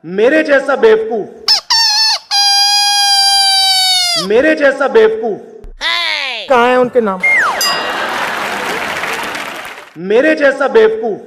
मेरे जैसा बेवकूफ, मेरे जैसा बेवकूफ कहाँ है उनके नाम? मेरे जैसा बेवकूफ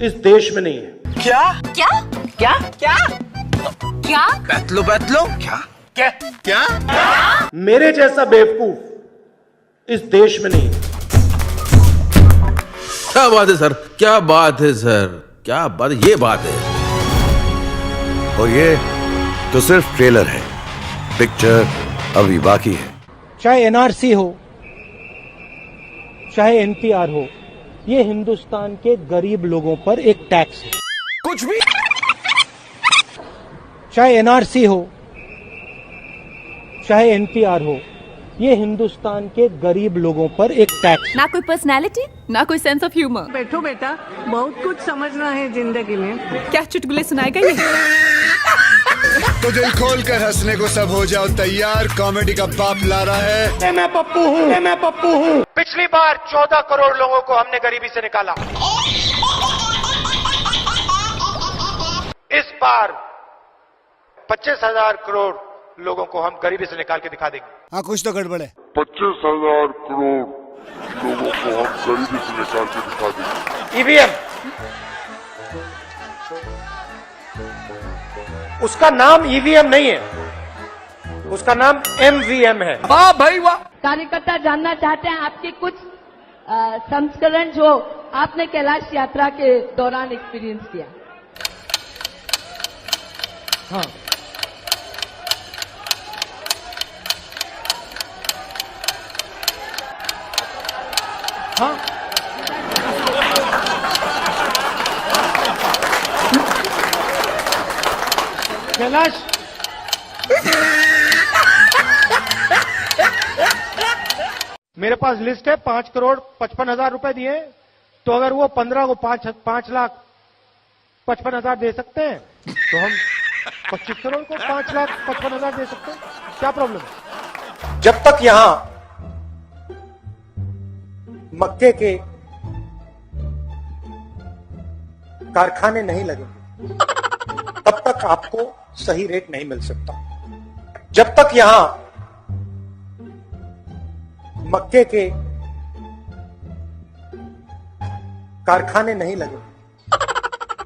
इस देश में नहीं है। क्या क्या क्या क्या क्या बैतलो क्या क्या क्या मेरे जैसा बेवकूफ इस देश में नहीं है। क्या बात है सर, क्या बात है सर, क्या बात है, ये बात है। और ये तो सिर्फ ट्रेलर है, पिक्चर अभी बाकी है। चाहे एनआरसी हो, चाहे एनपीआर हो, ये हिंदुस्तान के गरीब लोगों पर एक टैक्स है। कुछ भी। चाहे एनआरसी हो, चाहे एनपीआर हो, ये हिंदुस्तान के गरीब लोगों पर एक टैक्स है। ना कोई पर्सनालिटी, ना कोई सेंस ऑफ ह्यूमर। बैठो बेटा, बहुत कुछ समझना है जिंदगी में। क्या चुटकुले सुनाएगा ये? तो दिल खोल कर हंसने को सब हो जाओ तैयार, कॉमेडी का बाप ला रहा है। मैं पप्पू हूँ। पिछली बार 14 करोड़ लोगों को हमने गरीबी से निकाला। इस बार 25,000 करोड़ लोगों को हम गरीबी से निकाल के दिखा देंगे। हाँ, कुछ तो गड़बड़ है। 25,000 करोड़ लोगों को हम गरीबी से निकाल के दिखा देंगे। ईवीएम, उसका नाम ईवीएम नहीं है, उसका नाम एमवीएम है। वाह भाई वाह। कार्यकर्ता जानना चाहते हैं आपके कुछ संस्करण जो आपने कैलाश यात्रा के दौरान एक्सपीरियंस किया। हाँ, हाँ, कैलाश, मेरे पास लिस्ट है। 5 करोड़ 55,000 रुपए दिए, तो अगर वो 15 को 5 लाख 55,000 दे सकते हैं, तो हम 25 करोड़ को 5 लाख 55,000 दे सकते हैं। क्या प्रॉब्लम है? जब तक यहां मक्के के कारखाने नहीं लगेंगे, तब तक आपको सही रेट नहीं मिल सकता। जब तक यहां मक्के के कारखाने नहीं लगेंगे,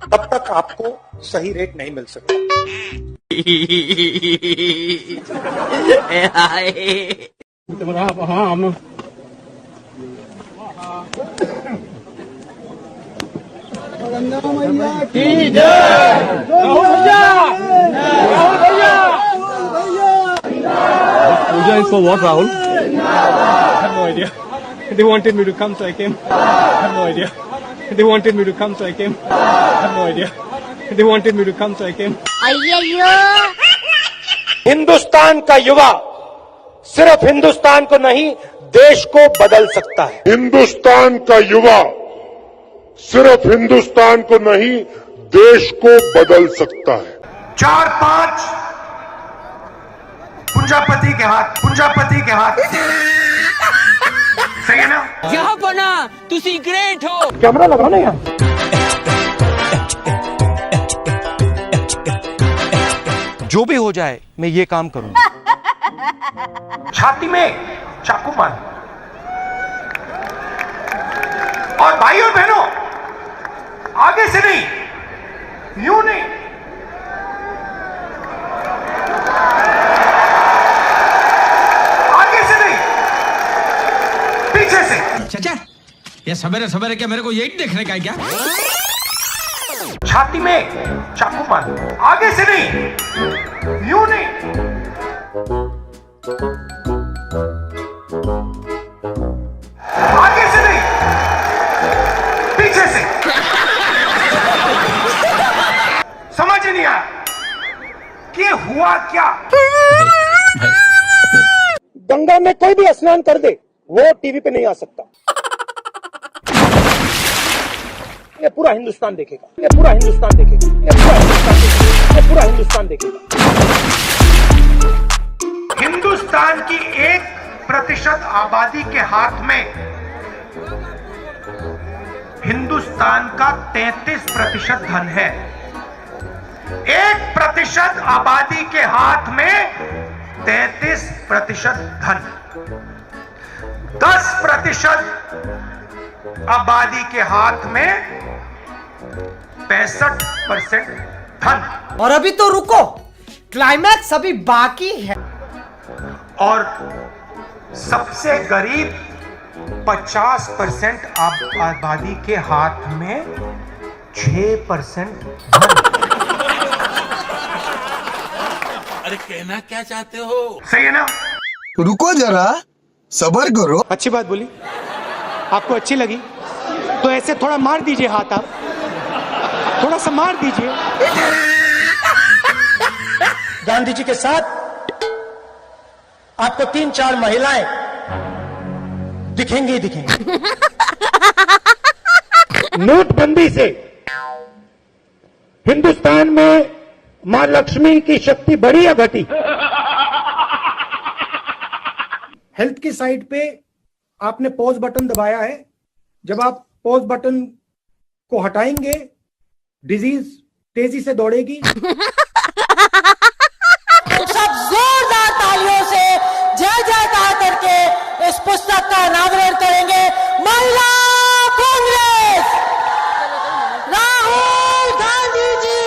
तब तक आपको सही रेट नहीं मिल सकता। Puja is for what, Rahul? I have no idea. They wanted me to come, so I came. I have no idea. They wanted me to come, so I came. I have no idea. They wanted me to come, so I came. Hindustan का युवा सिर्फ हिंदुस्तान को नहीं, देश को बदल सकता है। हिंदुस्तान का युवा सिर्फ हिंदुस्तान को नहीं, देश को बदल सकता है। 4-5 पुंजापति के हाथ सही है ना? यहाँ बना तुसी ग्रेट हो। कैमरा लगाओ ना यार। जो भी हो जाए, मैं ये काम करूंगा। छाती में चाकू मार, और भाई और बहनों, आगे से नहीं, यूं नहीं, आगे से नहीं, पीछे से। चाचा, ये सवेरे सवेरे क्या मेरे को यही देखने का है क्या? छाती में चाकू मार, आगे से नहीं, यूं नहीं, आगे से नहीं, पीछे से। समझ नहीं आया कि हुआ क्या? गंगा में कोई भी स्नान कर दे, वो टीवी पे नहीं आ सकता। ये पूरा हिंदुस्तान देखेगा, ये पूरा हिंदुस्तान देखेगा, ये पूरा हिंदुस्तान देखेगा, ये पूरा हिंदुस्तान देखेगा। हिंदुस्तान की 1% आबादी के हाथ में हिंदुस्तान का 33% धन है। 1% आबादी के हाथ में 33% धन, 10% आबादी के हाथ में 65% धन। और अभी तो रुको, क्लाइमैक्स अभी बाकी है। और सबसे गरीब 50% आबादी के हाथ में 6% धन। अरे कहना क्या चाहते हो? सही है ना? रुको जरा, सबर करो। अच्छी बात बोली, आपको अच्छी लगी तो ऐसे थोड़ा मार दीजिए हाथ, आप थोड़ा सा मार दीजिए। गांधी जी के साथ आपको 3-4 महिलाएं दिखेंगी ही दिखेंगी। नोटबंदी से हिंदुस्तान में मां लक्ष्मी की शक्ति बढ़ी या घटी? हेल्थ की साइड पे आपने पॉज बटन दबाया है। जब आप पॉज बटन को हटाएंगे, डिजीज तेजी से दौड़ेगी। सब जोरदार तालियों से जय जयकार करके इस पुस्तक का अनावरण करेंगे। महिला कांग्रेस, राहुल गांधी जी।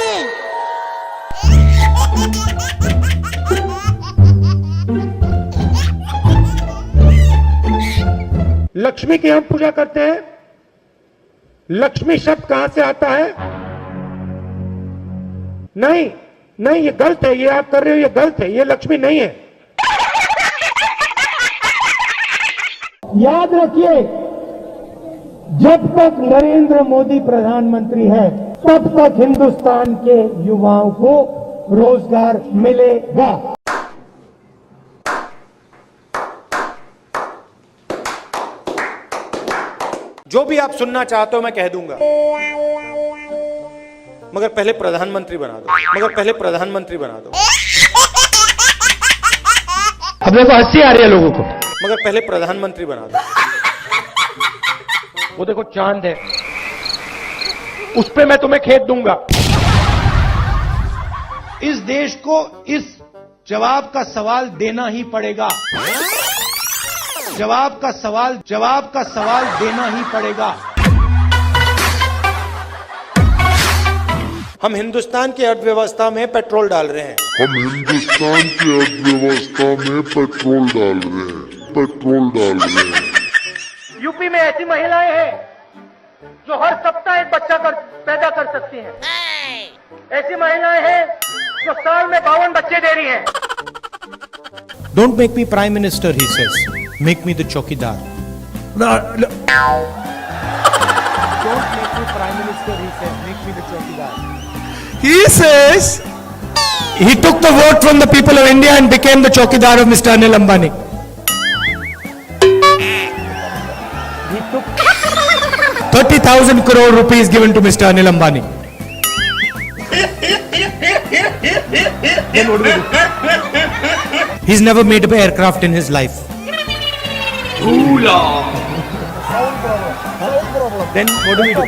लक्ष्मी की हम पूजा करते हैं। लक्ष्मी शब्द कहां से आता है? नहीं नहीं, ये गलत है, ये आप कर रहे हो, ये गलत है, ये लक्ष्मी नहीं है। याद रखिए, जब तक नरेंद्र मोदी प्रधानमंत्री है तब तक हिंदुस्तान के युवाओं को रोजगार मिलेगा। जो भी आप सुनना चाहते हो मैं कह दूंगा, मगर पहले प्रधानमंत्री बना दो, मगर पहले प्रधानमंत्री बना दो। अब देखो हंसी आ रही है लोगों को, मगर पहले प्रधानमंत्री बना दो। वो देखो चांद है, उस पे मैं तुम्हें खेत दूंगा। इस देश को इस जवाब का सवाल देना ही पड़ेगा। जवाब का सवाल देना ही पड़ेगा। हम हिंदुस्तान की अर्थव्यवस्था में पेट्रोल डाल रहे हैं। हम हिंदुस्तान की अर्थव्यवस्था में पेट्रोल डाल रहे हैं। यूपी में ऐसी महिलाएं हैं जो हर सप्ताह एक बच्चा पैदा कर सकती हैं। ऐसी महिलाएं हैं जो साल में 52 बच्चे दे रही हैं। Don't make me prime minister, he says. Make me the chokidar. Don't make me prime minister, he says. Make me the chokidar. He says he took the vote from the people of India and became the chokidar of Mr. Anil Ambani. He took 30,000 crore rupees given to Mr. Anil Ambani. He's never made an aircraft in his life. Then what do we do?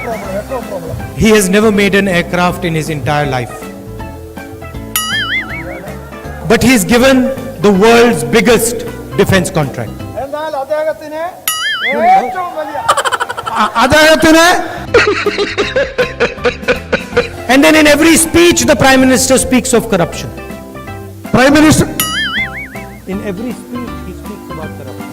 He has never made an aircraft in his entire life. But he's given the world's biggest defense contract. And then in every speech the Prime Minister speaks of corruption. Prime Minister, in every speech he speaks about corruption.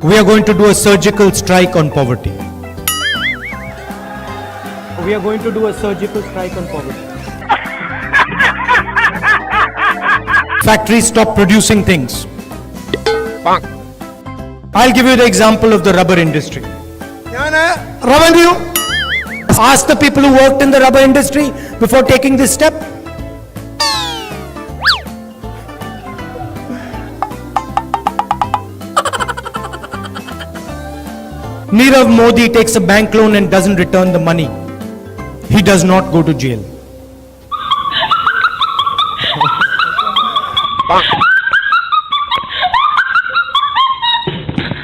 We are going to do a surgical strike on poverty. We are going to do a surgical strike on poverty. Factories stop producing things. I'll give you the example of the rubber industry. Revenue. Ask the people who worked in the rubber industry before taking this step. Nirav Modi takes a bank loan and doesn't return the money. He does not go to jail.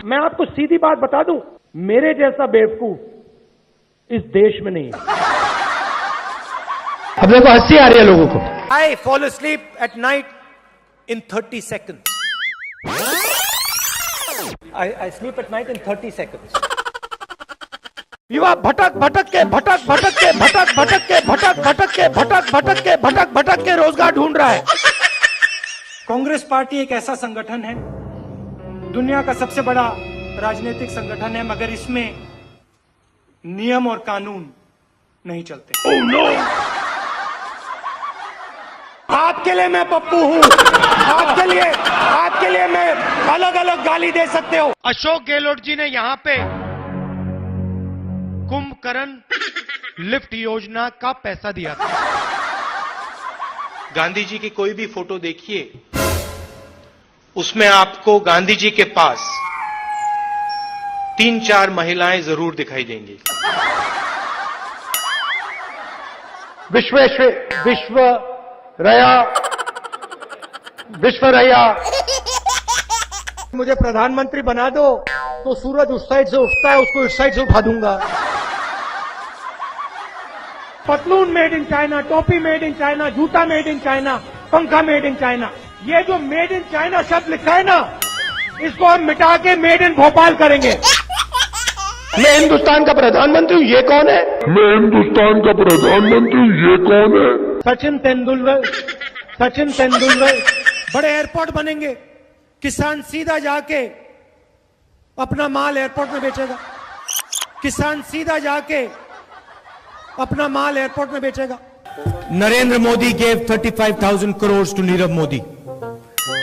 मैं आपको सीधी बात बता दूं, मेरे जैसा बेवकूफ इस देश में नहीं है। अब देखो हंसी आ रही है लोगों को। I fall asleep at night in 30 seconds. I sleep at night in 30 seconds. युवा भटक भटक के भटक भटक के भटक भटक के भटक भटक के भटक भटक के भटक भटक के रोजगार ढूंढ रहा है। कांग्रेस पार्टी एक ऐसा संगठन है, दुनिया का सबसे बड़ा राजनीतिक संगठन है, मगर इसमें नियम और कानून नहीं चलते। Oh, no! आपके लिए मैं पप्पू हूं, आपके लिए मैं अलग अलग गाली दे सकते हो। अशोक गहलोत जी ने यहां पे कुंभकर्ण लिफ्ट योजना का पैसा दिया था। गांधी जी की कोई भी फोटो देखिए, उसमें आपको गांधी जी के पास 3-4 महिलाएं जरूर दिखाई देंगी। विश्व रया मुझे प्रधानमंत्री बना दो तो सूरज उस साइड से उठता है, उसको इस साइड से उठा दूंगा। पतलून मेड इन चाइना, टोपी मेड इन चाइना, जूता मेड इन चाइना, पंखा मेड इन चाइना। ये जो मेड इन चाइना शब्द लिखा है ना, इसको हम मिटा के मेड इन भोपाल करेंगे। मैं हिंदुस्तान का प्रधानमंत्री हूँ, ये कौन है? मैं हिंदुस्तान का प्रधानमंत्री हूँ, ये कौन है? सचिन तेंदुलकर। बड़े एयरपोर्ट बनेंगे, किसान सीधा जाके अपना माल एयरपोर्ट में बेचेगा। Narendra Modi gave 35,000 crores to Nirav Modi,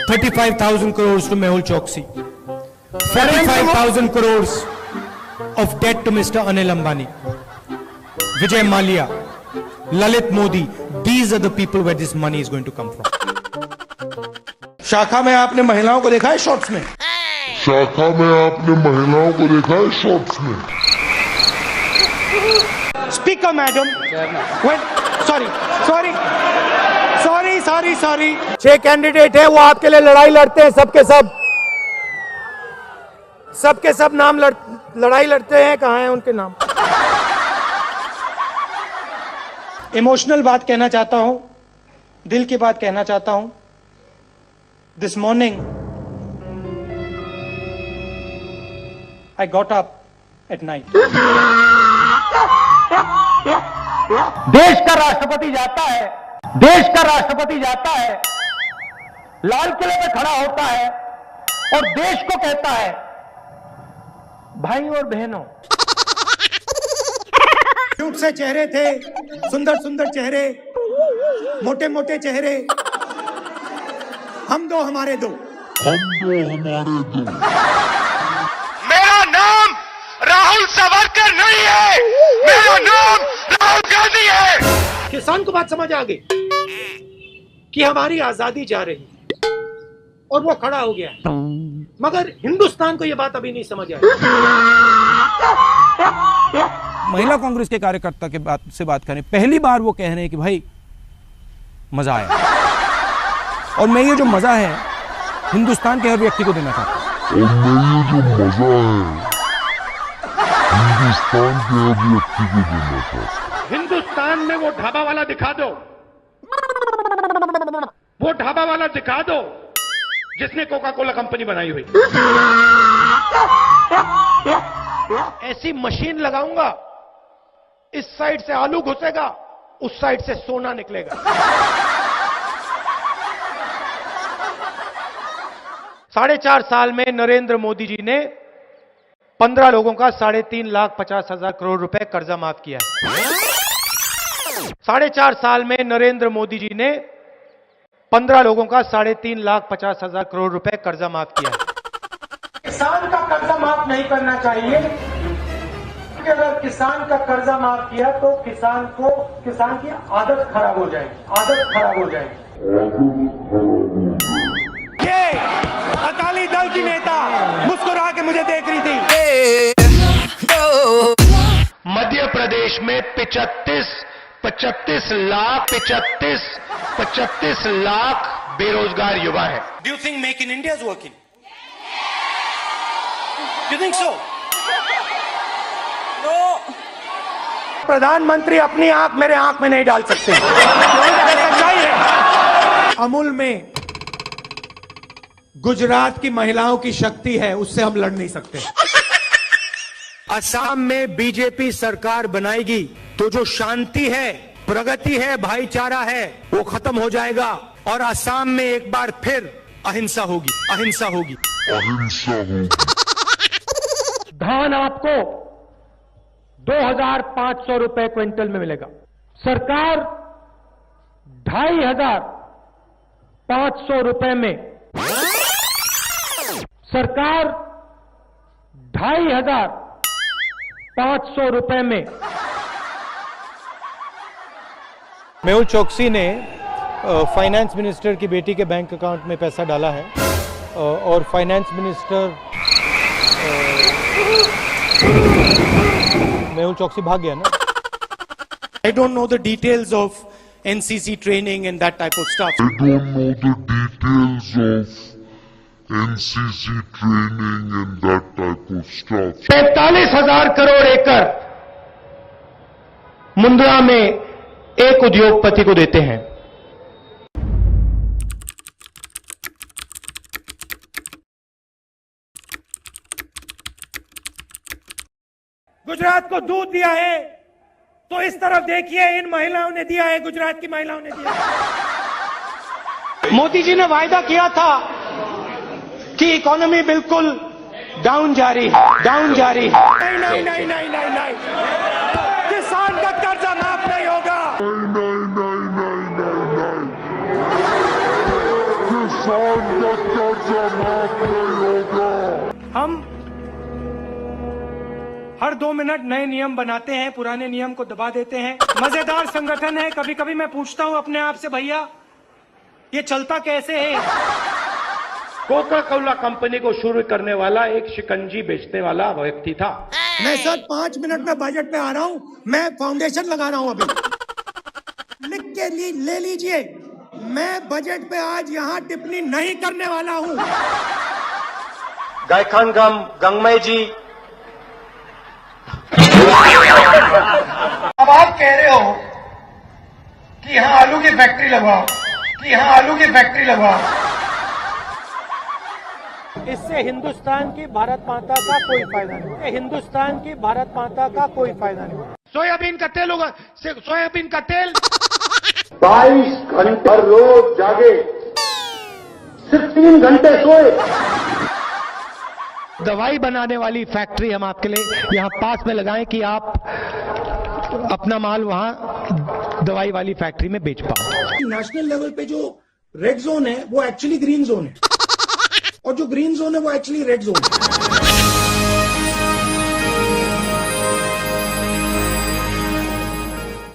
35,000 crores to Mehul Choksi, 45,000 crores of debt to Mr. Anil Ambani, Vijay Mallya, Lalit Modi. These are the people where this money is going to come from. शाखा में आपने महिलाओं को देखा है shorts में? Speaker madam, sorry 6 candidate है, वो आपके लिए लड़ाई लड़ते हैं, सबके सब नाम लड़ाई लड़ते हैं। कहाँ हैं उनके नाम? इमोशनल बात कहना चाहता हूं, दिल की बात कहना चाहता हूं। This morning I got up at night. देश का राष्ट्रपति जाता है, लाल किले में खड़ा होता है और देश को कहता है, भाई और बहनों, क्यूट से चेहरे थे, सुंदर चेहरे, मोटे चेहरे, हम दो हमारे दो। मेरा नाम राहुल सावरकर नहीं है, मेरा नाम राहुल गांधी है। किसान को बात समझ आ गई कि हमारी आजादी जा रही है और वो खड़ा हो गया, मगर हिंदुस्तान को ये बात अभी नहीं समझ आई। महिला कांग्रेस के कार्यकर्ता के से बात करें, पहली बार वो कह रहे हैं कि भाई मजा आया, और मैं ये जो मजा है हिंदुस्तान के हर व्यक्ति को देना चाहता हूं। हिंदुस्तान में वो ढाबा वाला दिखा दो जिसने कोका कोला कंपनी बनाई हुई। ऐसी मशीन लगाऊंगा, इस साइड से आलू घुसेगा, उस साइड से सोना निकलेगा। 4.5 साल में नरेंद्र मोदी जी ने 15 लोगों का 3,50,000 करोड़ रुपए कर्जा माफ किया है। 4.5 साल में नरेंद्र मोदी जी ने 15 लोगों का 3,50,000 करोड़ रुपए कर्जा माफ किया है। किसान का कर्जा माफ नहीं करना चाहिए, क्योंकि अगर किसान का कर्जा माफ किया तो किसान की आदत खराब हो जाएगी। अकाली दल की नेता मुस्कुरा के मुझे देख रही थी। मध्य प्रदेश में 35 लाख बेरोजगार युवा है। Do you think make in India is working? You think so? No. प्रधानमंत्री अपनी आंख मेरे आंख में नहीं डाल सकते। सच्चाई है। अमूल में गुजरात की महिलाओं की शक्ति है, उससे हम लड़ नहीं सकते। असम में बीजेपी सरकार बनाएगी तो जो शांति है, प्रगति है, भाईचारा है, वो खत्म हो जाएगा और असम में एक बार फिर अहिंसा होगी, अहिंसा होगी, अहिंसा होगी। धान आपको 2,500 रुपए क्विंटल में मिलेगा। सरकार 2,500 रुपए में, सरकार 2,500 रुपए में। मेहुल चोकसी ने फाइनेंस मिनिस्टर की बेटी के बैंक अकाउंट में पैसा डाला है और फाइनेंस मिनिस्टर मेहुल चोकसी भाग गया ना। I don't know the details of NCC training and that type of stuff. I don't know the details of NCC training and that type of stuff. 45,000 crore एकड़ मुंद्रा में एक उद्योगपति को देते हैं। गुजरात को दूध दिया है तो इस तरफ देखिए, इन महिलाओं ने दिया है, गुजरात की महिलाओं ने दिया है। मोदी जी ने वायदा किया था कि इकोनॉमी बिल्कुल डाउन जा रही है, डाउन जा रही है। नहीं नहीं नहीं नहीं नहीं नहीं, किसान का कर्जा माफ नहीं होगा। नहीं नहीं नहीं नहीं नहीं नहीं, किसान का कर्जा माफ नहीं होगा। हम हर 2 मिनट नए नियम बनाते हैं, पुराने नियम को दबा देते हैं। मजेदार संगठन है। कभी कभी मैं पूछता हूं अपने आप से, भैया ये चलता कैसे है? कोका कोला कंपनी को शुरू करने वाला एक शिकंजी बेचने वाला व्यक्ति था। मैं सर 5 मिनट में बजट पे आ रहा हूं, मैं फाउंडेशन लगा रहा हूं अभी। लिख के ले लीजिए, मैं बजट पे आज यहां टिप्पणी नहीं करने वाला हूं। गायखान गंगमय जी, अब आप कह रहे हो कि यहां आलू की फैक्ट्री लगवाओ, कि यहां आलू की फैक्ट्री लगवाओ। इससे हिंदुस्तान की भारत माता का कोई फायदा नहीं, हिंदुस्तान की भारत माता का कोई फायदा नहीं। सोयाबीन का तेल होगा, सोयाबीन का तेल 22 घंटे रोज जागे, सिर्फ 3 घंटे सोए। दवाई बनाने वाली फैक्ट्री हम आपके लिए यहां पास में लगाएं कि आप अपना माल वहां दवाई वाली फैक्ट्री में बेच पाओ। नेशनल लेवल पे जो रेड जोन है वो एक्चुअली ग्रीन जोन है, और जो ग्रीन जोन है वो एक्चुअली रेड जोन है।